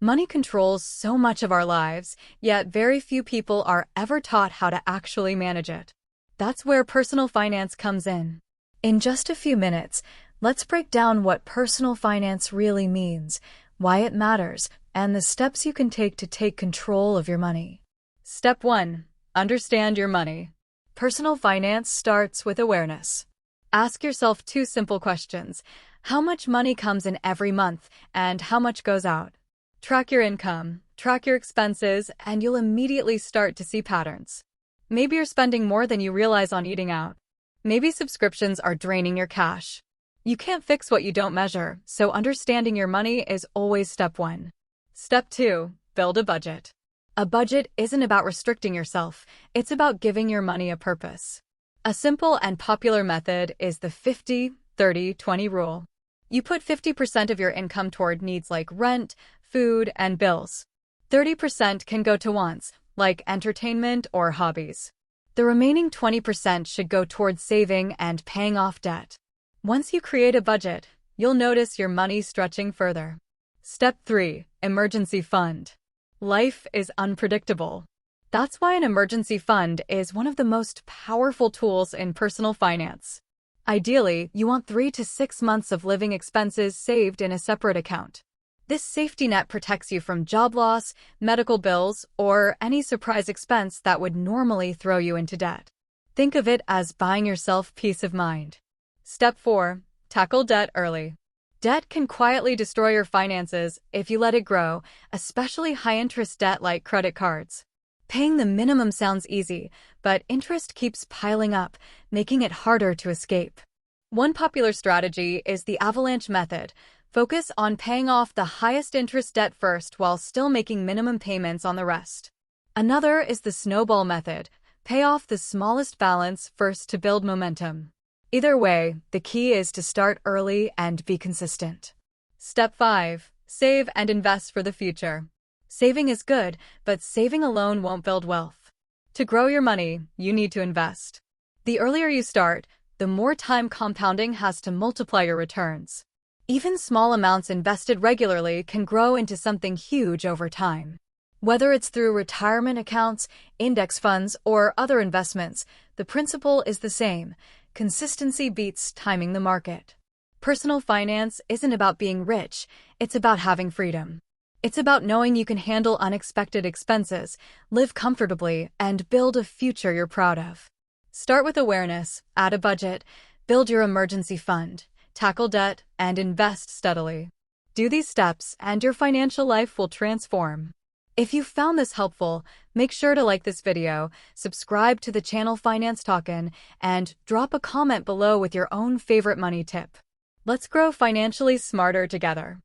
Money controls so much of our lives, yet very few people are ever taught how to actually manage it. That's where personal finance comes in. In just a few minutes, let's break down what personal finance really means, why it matters, and the steps you can take to take control of your money. Step 1. Understand your money. Personal finance starts with awareness. Ask yourself 2 simple questions. How much money comes in every month, and how much goes out? Track your income, track your expenses, and you'll immediately start to see patterns. Maybe you're spending more than you realize on eating out. Maybe subscriptions are draining your cash. You can't fix what you don't measure, so understanding your money is always step 1. Step 2. Build a budget. A budget isn't about restricting yourself, it's about giving your money a purpose. A simple and popular method is the 50-30-20 rule. You put 50% of your income toward needs like rent, food, and bills. 30% can go to wants, like entertainment or hobbies. The remaining 20% should go towards saving and paying off debt. Once you create a budget, you'll notice your money stretching further. Step 3. Emergency fund. Life is unpredictable. That's why an emergency fund is one of the most powerful tools in personal finance. Ideally, you want 3 to 6 months of living expenses saved in a separate account. This safety net protects you from job loss, medical bills, or any surprise expense that would normally throw you into debt. Think of it as buying yourself peace of mind. Step 4. Tackle debt early. Debt can quietly destroy your finances if you let it grow, especially high-interest debt like credit cards. Paying the minimum sounds easy, but interest keeps piling up, making it harder to escape. One popular strategy is the avalanche method. Focus on paying off the highest interest debt first while still making minimum payments on the rest. Another is the snowball method. Pay off the smallest balance first to build momentum. Either way, the key is to start early and be consistent. Step 5. Save and invest for the future. Saving is good, but saving alone won't build wealth. To grow your money, you need to invest. The earlier you start, the more time compounding has to multiply your returns. Even small amounts invested regularly can grow into something huge over time. Whether it's through retirement accounts, index funds, or other investments, the principle is the same. Consistency beats timing the market. Personal finance isn't about being rich, it's about having freedom. It's about knowing you can handle unexpected expenses, live comfortably, and build a future you're proud of. Start with awareness, add a budget, build your emergency fund, tackle debt, and invest steadily. Do these steps, and your financial life will transform. If you found this helpful, make sure to like this video, subscribe to the channel Finance Talkin', and drop a comment below with your own favorite money tip. Let's grow financially smarter together.